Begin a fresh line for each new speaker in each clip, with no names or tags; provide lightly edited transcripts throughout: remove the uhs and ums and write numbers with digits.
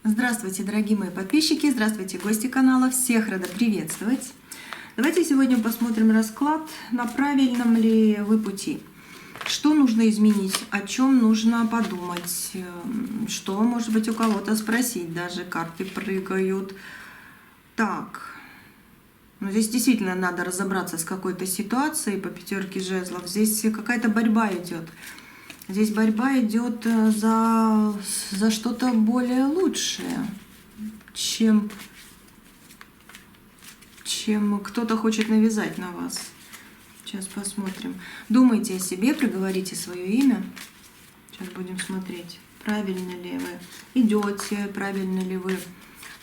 Здравствуйте, дорогие мои подписчики, здравствуйте, гости канала, всех рада приветствовать. Давайте сегодня посмотрим расклад, на правильном ли вы пути. Что нужно изменить, о чем нужно подумать, что, может быть, у кого-то спросить, даже карты прыгают. Так, ну здесь действительно надо разобраться с какой-то ситуацией по пятерке жезлов. Здесь какая-то борьба идет. Здесь борьба идет за что-то более лучшее, чем кто-то хочет навязать на вас. Сейчас посмотрим. Думайте о себе, проговорите свое имя. Сейчас будем смотреть, правильно ли вы идете, правильно ли вы,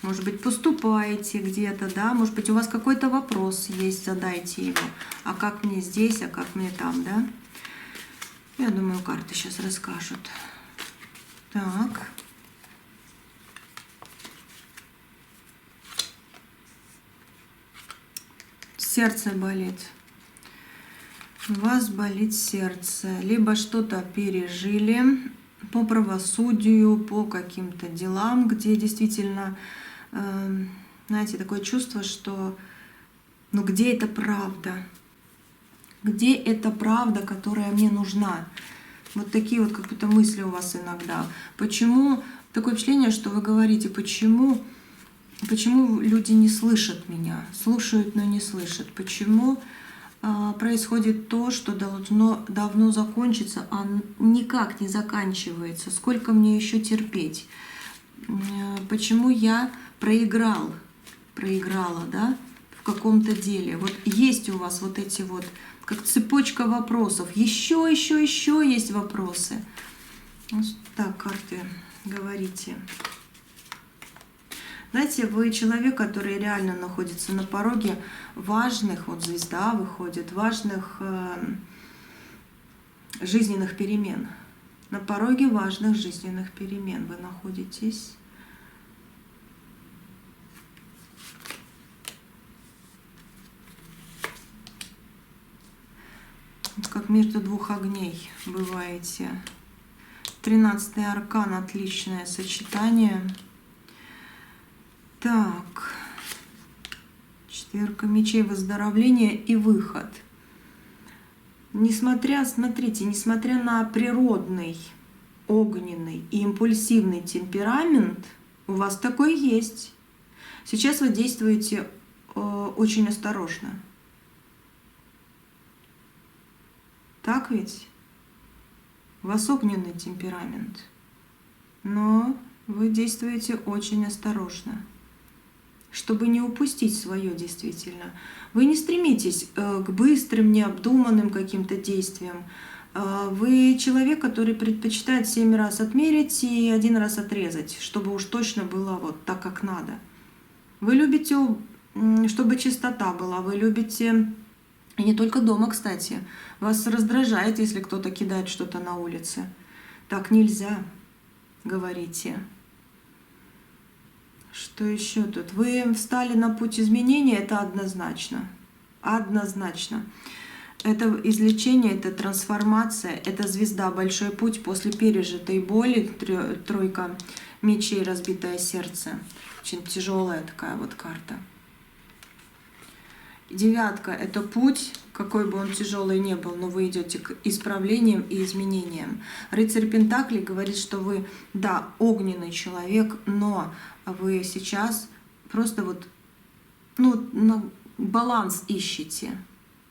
может быть, поступаете где-то, да, может быть, у вас какой-то вопрос есть, задайте его. А как мне здесь, а как мне там, да? Я думаю, карты сейчас расскажут. Так. Сердце болит. У вас болит сердце. Либо что-то пережили по правосудию, по каким-то делам, где действительно, знаете, такое чувство, что ну где это правда? Где эта правда, которая мне нужна? Вот такие вот как будто мысли у вас иногда. Почему такое впечатление, что вы говорите, почему люди не слышат меня, слушают, но не слышат? Почему происходит то, что должно давно закончиться, а никак не заканчивается? Сколько мне еще терпеть? Почему я проиграла, да, в каком-то деле? Вот есть у вас вот эти вот, как цепочка вопросов. Еще есть вопросы. Так, карты, говорите. Знаете, вы человек, который реально находится на пороге важных, вот звезда выходит, важных жизненных перемен. На пороге важных жизненных перемен вы находитесь. Как между двух огней бываете. 13-й аркан, отличное сочетание. Так, четверка мечей, выздоровление и выход. Смотрите, несмотря на природный, огненный и импульсивный темперамент, у вас такой есть. Сейчас вы действуете очень осторожно. Так ведь? У вас огненный темперамент, но вы действуете очень осторожно, чтобы не упустить свое действительно. Вы не стремитесь к быстрым, необдуманным каким-то действиям. Вы человек, который предпочитает 7 раз отмерить и 1 раз отрезать, чтобы уж точно было вот так, как надо. Вы любите, чтобы чистота была, вы любите... И не только дома, кстати. Вас раздражает, если кто-то кидает что-то на улице. Так нельзя, говорите. Что еще тут? Вы встали на путь изменения, это однозначно. Однозначно. Это излечение, это трансформация, это звезда, большой путь после пережитой боли. Тройка мечей, разбитое сердце. Очень тяжелая такая вот карта. Девятка – это путь, какой бы он тяжелый ни был, но вы идете к исправлениям и изменениям. Рыцарь Пентаклей говорит, что вы, да, огненный человек, но вы сейчас просто вот, баланс ищете,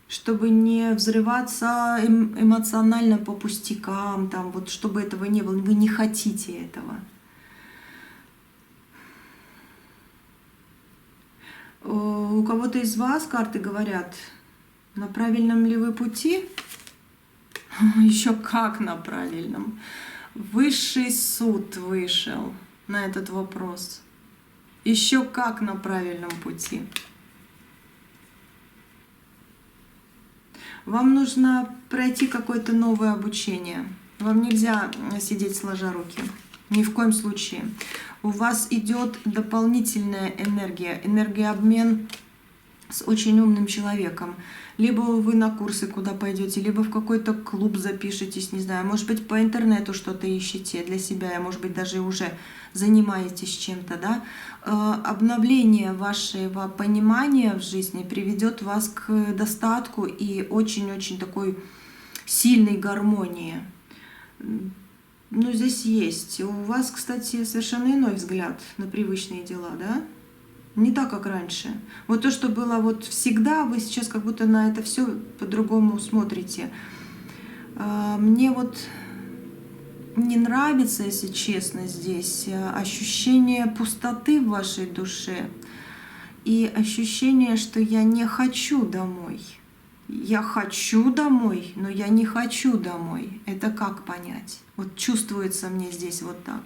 чтобы не взрываться эмоционально по пустякам, там, вот, чтобы этого не было, вы не хотите этого. У кого-то из вас карты говорят, на правильном ли вы пути? Еще как на правильном. Высший суд вышел на этот вопрос. Еще как на правильном пути. Вам нужно пройти какое-то новое обучение. Вам нельзя сидеть сложа руки. Ни в коем случае. У вас идет дополнительная энергия, энергообмен с очень умным человеком. Либо вы на курсы куда пойдете, либо в какой-то клуб запишетесь, не знаю, может быть, по интернету что-то ищете для себя, может быть, даже уже занимаетесь чем-то, да. Обновление вашего понимания в жизни приведет вас к достатку и очень-очень такой сильной гармонии. Ну, здесь есть. У вас, кстати, совершенно иной взгляд на привычные дела, да? Не так, как раньше. Вот то, что было вот всегда, вы сейчас как будто на это все по-другому смотрите. Мне вот не нравится, если честно, здесь ощущение пустоты в вашей душе и ощущение, что я не хочу домой. Я хочу домой, но я не хочу домой. Это как понять? Вот чувствуется мне здесь вот так.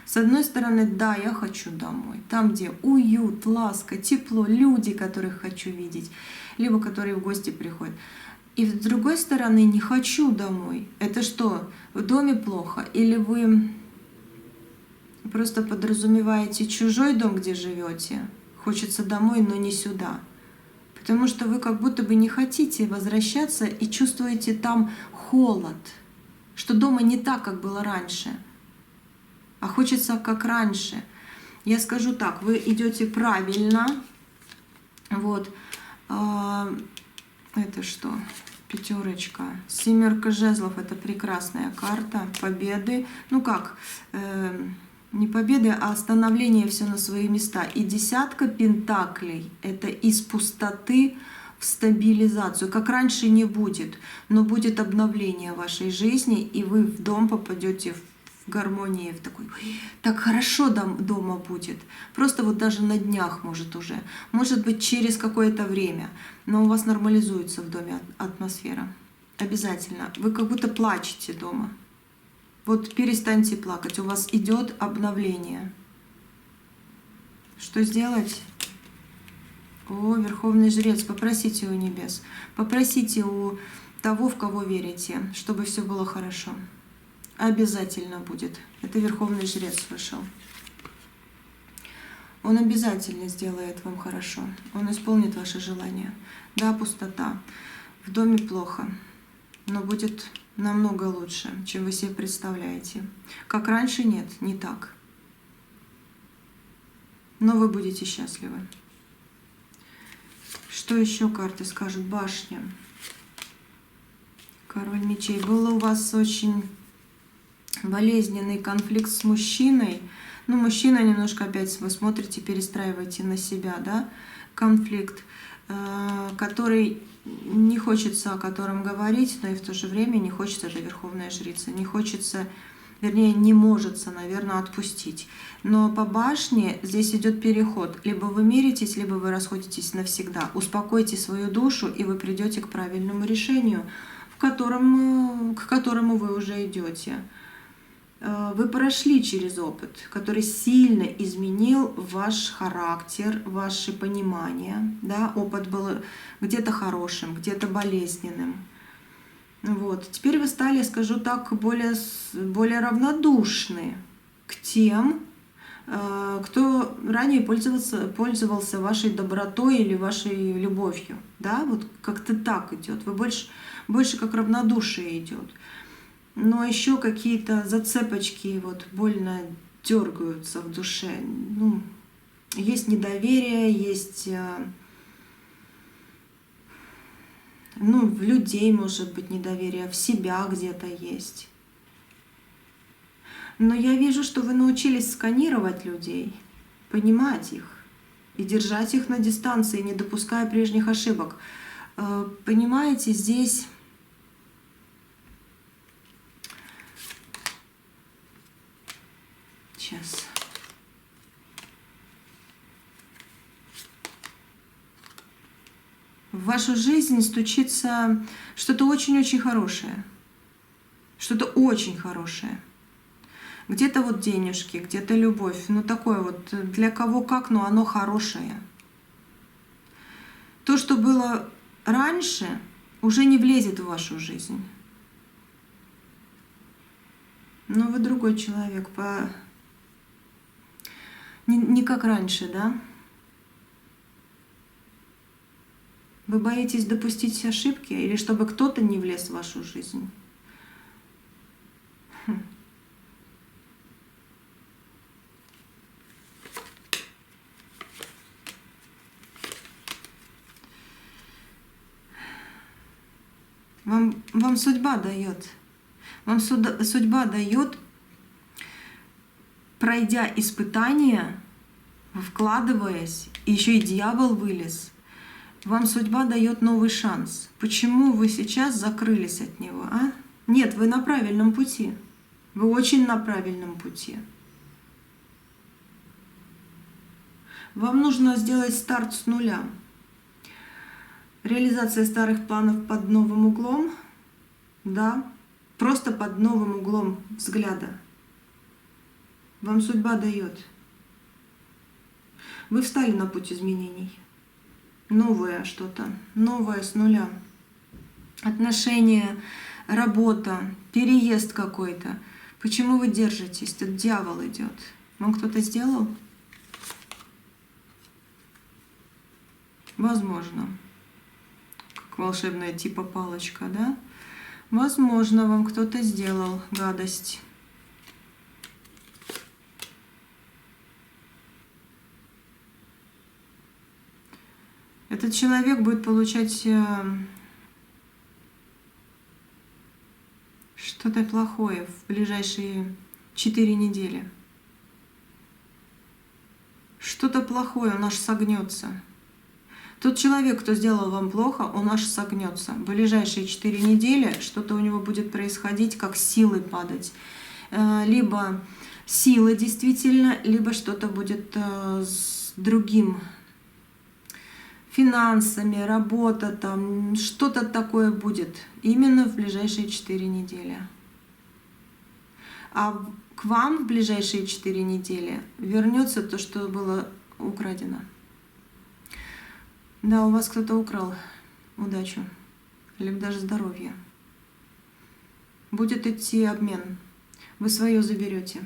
С одной стороны, да, я хочу домой. Там, где уют, ласка, тепло, люди, которых хочу видеть, либо которые в гости приходят. И с другой стороны, не хочу домой. Это что, в доме плохо? Или вы просто подразумеваете чужой дом, где живете? Хочется домой, но не сюда. Потому что вы как будто бы не хотите возвращаться и чувствуете там холод. Что дома не так, как было раньше. А хочется как раньше. Я скажу так, вы идете правильно. Вот. Это что? Пятерочка. Семерка жезлов — это прекрасная карта победы. Ну как, не победы, а становление все на свои места. И десятка пентаклей — это из пустоты в стабилизацию. Как раньше не будет, но будет обновление вашей жизни, и вы в дом попадете в гармонии, в такой, так хорошо дома будет. Просто вот даже на днях может уже. Может быть через какое-то время. Но у вас нормализуется в доме атмосфера. Обязательно. Вы как будто плачете дома. Вот перестаньте плакать. У вас идет обновление. Что сделать? О, Верховный Жрец. Попросите у небес. Попросите у того, в кого верите, чтобы все было хорошо. Обязательно будет. Это Верховный Жрец вышел. Он обязательно сделает вам хорошо. Он исполнит ваши желания. Да, пустота. В доме плохо. Но будет намного лучше, чем вы себе представляете. Как раньше, нет, не так. Но вы будете счастливы. Что еще карты скажут? Башня. Король мечей. Было у вас очень болезненный конфликт с мужчиной. Ну, мужчина немножко опять, вы смотрите, перестраиваете на себя, да, конфликт, который не хочется о котором говорить, но и в то же время не хочется, это Верховная Жрица, не хочется, вернее, не может, наверное, отпустить. Но по башне здесь идет переход. Либо вы миритесь, либо вы расходитесь навсегда. Успокойте свою душу, и вы придете к правильному решению, к которому вы уже идете. Вы прошли через опыт, который сильно изменил ваш характер, ваше понимание. Да? Опыт был где-то хорошим, где-то болезненным. Вот. Теперь вы стали, скажу так, более равнодушны к тем, кто ранее пользовался вашей добротой или вашей любовью. Да? Вот как-то так идет. Вы больше как равнодушие идет. Но еще какие-то зацепочки вот больно дергаются в душе. Ну, есть недоверие, есть в людей может быть недоверие, в себя где-то есть. Но я вижу, что вы научились сканировать людей, понимать их и держать их на дистанции, не допуская прежних ошибок. Понимаете, здесь сейчас. В вашу жизнь стучится что-то очень-очень хорошее. Что-то очень хорошее. Где-то вот денежки, где-то любовь. Ну такое вот для кого как, но оно хорошее. То, что было раньше, уже не влезет в вашу жизнь. Но вы другой человек, не как раньше, да? Вы боитесь допустить ошибки или чтобы кто-то не влез в вашу жизнь? Вам судьба дает. Вам судьба дает, пройдя испытания, вкладываясь, и еще и дьявол вылез. Вам судьба дает новый шанс. Почему вы сейчас закрылись от него, а? Нет, вы на правильном пути. Вы очень на правильном пути. Вам нужно сделать старт с нуля. Реализация старых планов под новым углом, да, просто под новым углом взгляда. Вам судьба дает. Вы встали на путь изменений. Новое что-то, новое с нуля. Отношения, работа, переезд какой-то. Почему вы держитесь? Тут дьявол идет. Вам кто-то сделал? Возможно. Как волшебная типа палочка, да? Возможно, вам кто-то сделал гадость. Этот человек будет получать что-то плохое в ближайшие 4 недели. Что-то плохое, он аж согнется. Тот человек, кто сделал вам плохо, он аж согнется. В ближайшие 4 недели что-то у него будет происходить, как силы падать. Либо силы действительно, либо что-то будет с другим. Финансами, работа, там что-то такое будет именно в ближайшие 4 недели. А к вам в ближайшие 4 недели вернется то, что было украдено. Да, у вас кто-то украл удачу, либо даже здоровье. Будет идти обмен. Вы свое заберете.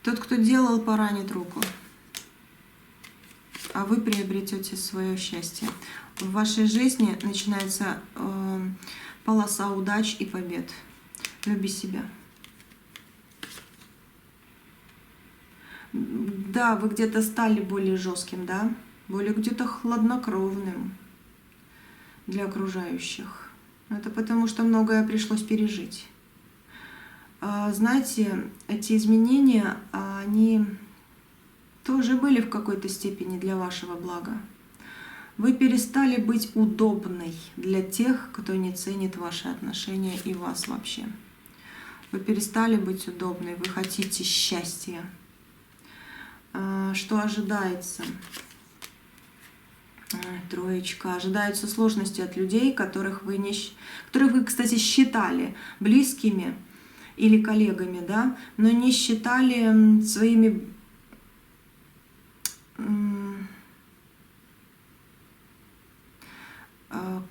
Тот, кто делал, поранит руку, а вы приобретете свое счастье. В вашей жизни начинается полоса удач и побед. Люби себя. Да, вы где-то стали более жестким, да, более где-то хладнокровным для окружающих. Это потому, что многое пришлось пережить. Знаете, эти изменения, они тоже были в какой-то степени для вашего блага. Вы перестали быть удобной для тех, кто не ценит ваши отношения и вас вообще. Вы перестали быть удобной, вы хотите счастья. Что ожидается? Троечка. Ожидаются сложности от людей, которых вы, кстати, считали близкими или коллегами, да, но не считали своими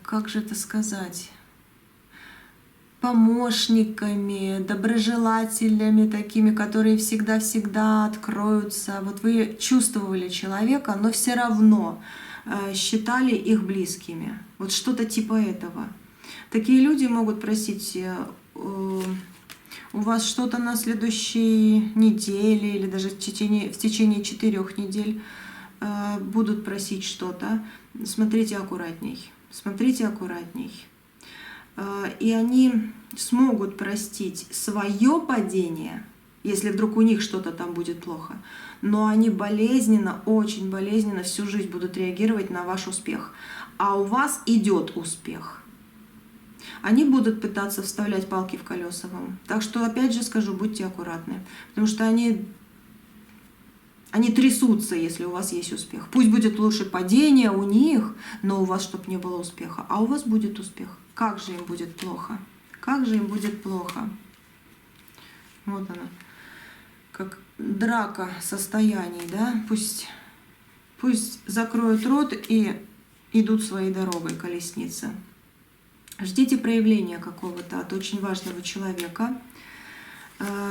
как же это сказать, помощниками, доброжелателями такими, которые всегда-всегда откроются. Вот вы чувствовали человека, но все равно считали их близкими. Вот что-то типа этого. Такие люди могут просить у вас что-то на следующей неделе или даже в течение 4 недель будут просить что-то. Смотрите аккуратней. Смотрите аккуратней. И они смогут простить свое падение, если вдруг у них что-то там будет плохо, но они болезненно, очень болезненно всю жизнь будут реагировать на ваш успех. А у вас идет успех. Они будут пытаться вставлять палки в колеса вам. Так что, опять же скажу, будьте аккуратны, потому что они трясутся, если у вас есть успех. Пусть будет лучше падение у них, но у вас, чтобы не было успеха. А у вас будет успех. Как же им будет плохо? Как же им будет плохо? Вот она. Как драка состояний, да? Пусть закроют рот и идут своей дорогой, колесницы. Ждите проявления какого-то от очень важного человека.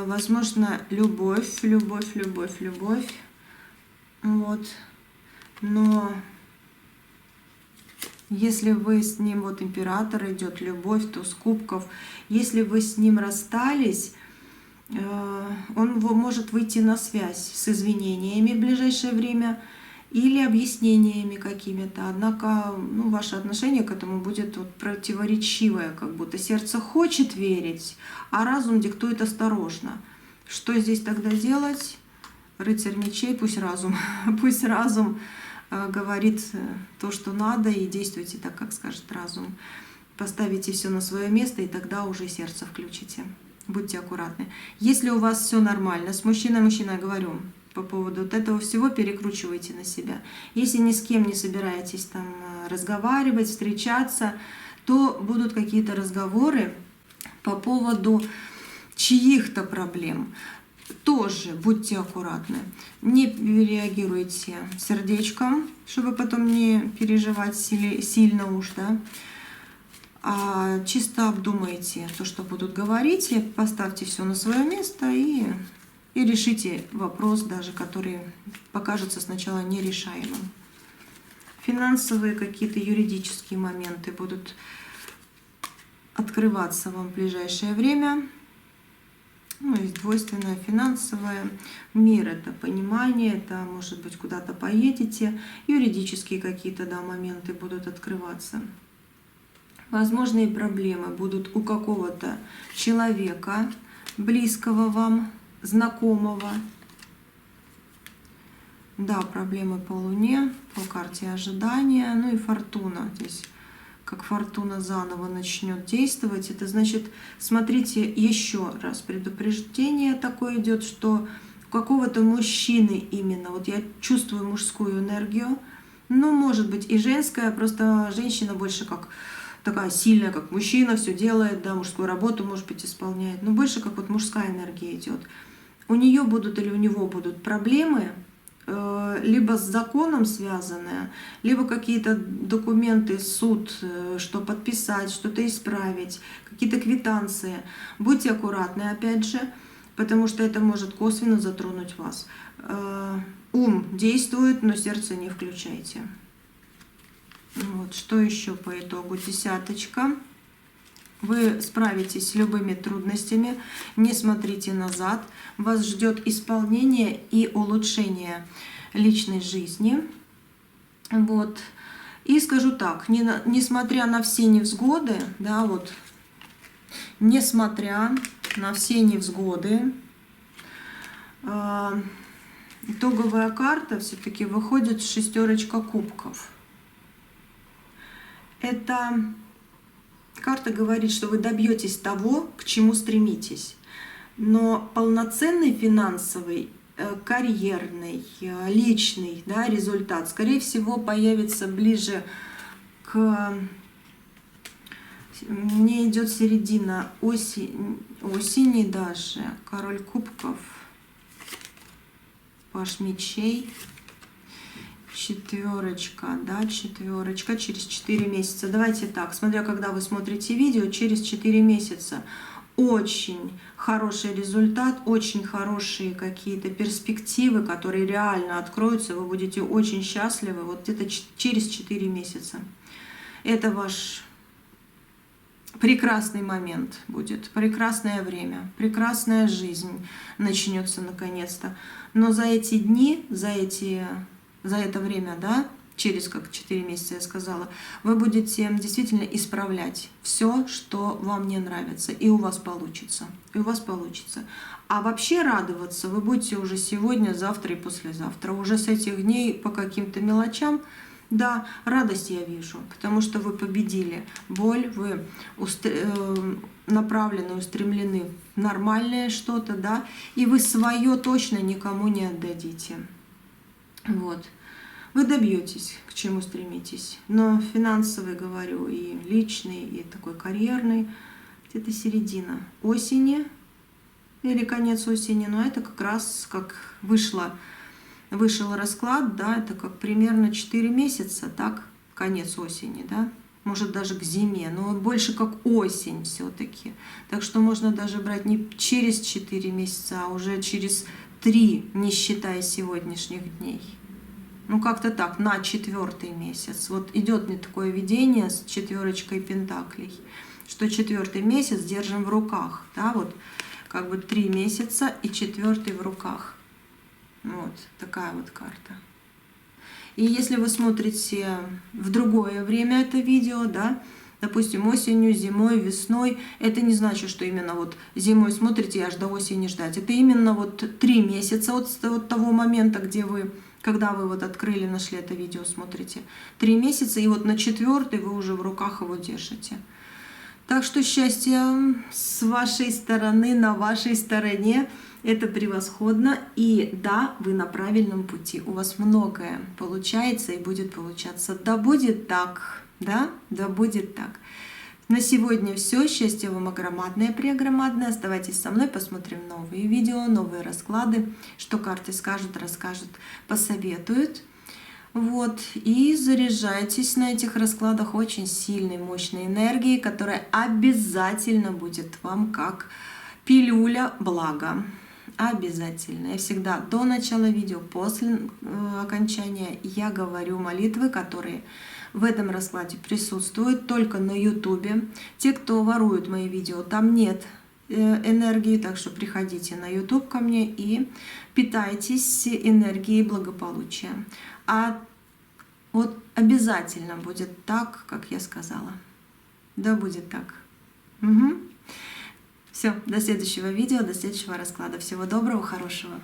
Возможно, любовь. Вот. Но если вы с ним, вот император идет, любовь, туз кубков, если вы с ним расстались, он может выйти на связь с извинениями в ближайшее время или объяснениями какими-то. Однако ваше отношение к этому будет вот противоречивое, как будто сердце хочет верить, а разум диктует осторожно. Что здесь тогда делать? Рыцарь мечей, пусть разум говорит то, что надо, и действуйте так, как скажет разум. Поставите все на свое место, и тогда уже сердце включите. Будьте аккуратны. Если у вас все нормально, с мужчиной, я говорю, по поводу вот этого всего перекручивайте на себя. Если ни с кем не собираетесь там разговаривать, встречаться, то будут какие-то разговоры по поводу чьих-то проблем. Тоже будьте аккуратны. Не реагируйте сердечком, чтобы потом не переживать сильно уж, да. А чисто обдумайте то, что будут говорить, и поставьте все на свое место и решите вопрос, даже который покажется сначала нерешаемым. Финансовые какие-то юридические моменты будут открываться вам в ближайшее время. Есть двойственное финансовое. Мир — это понимание, это, может быть, куда-то поедете. Юридические какие-то, да, моменты будут открываться. Возможные проблемы будут у какого-то человека, близкого вам, знакомого. Да, проблемы по Луне, по карте ожидания, и фортуна. Здесь как фортуна заново начнет действовать. Это значит, смотрите, еще раз предупреждение такое идет, что у какого-то мужчины именно, вот я чувствую мужскую энергию, может быть и женская, просто женщина больше как такая сильная, как мужчина, все делает, да, мужскую работу, может быть, исполняет, но больше как вот мужская энергия идет. У нее будут или у него будут проблемы, либо с законом связанные, либо какие-то документы, суд, что подписать, что-то исправить, какие-то квитанции. Будьте аккуратны, опять же, потому что это может косвенно затронуть вас. Ум действует, но сердце не включайте. Вот, что еще по итогу? Десяточка. Вы справитесь с любыми трудностями, не смотрите назад. Вас ждет исполнение и улучшение личной жизни. Вот. И скажу так, несмотря на все невзгоды, да, вот, несмотря на все невзгоды, итоговая карта все-таки выходит шестерочка кубков. Эта карта говорит, что вы добьетесь того, к чему стремитесь. Но полноценный финансовый, карьерный, личный, да, результат, скорее всего, появится ближе к... Мне идет середина осени даже. Король кубков, паж мечей. Четверочка, да, четверочка через 4 месяца. Давайте так, смотря когда вы смотрите видео, через 4 месяца очень хороший результат, очень хорошие какие-то перспективы, которые реально откроются, вы будете очень счастливы, вот где-то через 4 месяца. Это ваш прекрасный момент будет, прекрасное время, прекрасная жизнь начнется наконец-то. Но за эти дни, за это время, да, через как 4 месяца я сказала, вы будете действительно исправлять все, что вам не нравится, и у вас получится, А вообще радоваться вы будете уже сегодня, завтра и послезавтра. Уже с этих дней по каким-то мелочам, да, радость я вижу, потому что вы победили боль, вы направлены, устремлены в нормальное что-то, да, и вы свое точно никому не отдадите. Вот. Вы добьетесь, к чему стремитесь. Но финансовый, говорю, и личный, и такой карьерный, где-то середина осени или конец осени, но это как раз как вышел расклад, да, это как примерно 4 месяца, так, конец осени, да, может даже к зиме, но больше как осень все-таки. Так что можно даже брать не через 4 месяца, а уже через 3, не считая сегодняшних дней. Ну, как-то так, на 4-й месяц. Вот идет мне такое видение с 4 пентаклей, что 4-й месяц держим в руках, да, вот как бы 3 месяца и 4-й в руках. Вот такая вот карта. И если вы смотрите в другое время это видео, да, допустим, осенью, зимой, весной, это не значит, что именно вот зимой смотрите и аж до осени ждать. Это именно вот 3 месяца от того момента, когда вы вот открыли, нашли это видео, смотрите. 3 месяца, и вот на 4-й вы уже в руках его держите. Так что счастье с вашей стороны, на вашей стороне. Это превосходно. И да, вы на правильном пути. У вас многое получается и будет получаться. Да будет так. Да? Да будет так. На сегодня все. Счастье вам огромадное, преогромадное. Оставайтесь со мной, посмотрим новые видео, новые расклады. Что карты скажут, расскажут, посоветуют. Вот, и заряжайтесь на этих раскладах очень сильной, мощной энергией, которая обязательно будет вам как пилюля блага. Обязательно. Я всегда до начала видео, после окончания я говорю молитвы, которые в этом раскладе присутствуют только на YouTube. Те, кто воруют мои видео, там нет энергии, так что приходите на YouTube ко мне и питайтесь энергией благополучия. А вот обязательно будет так, как я сказала. Да будет так. Угу. Все, до следующего видео, до следующего расклада. Всего доброго, хорошего.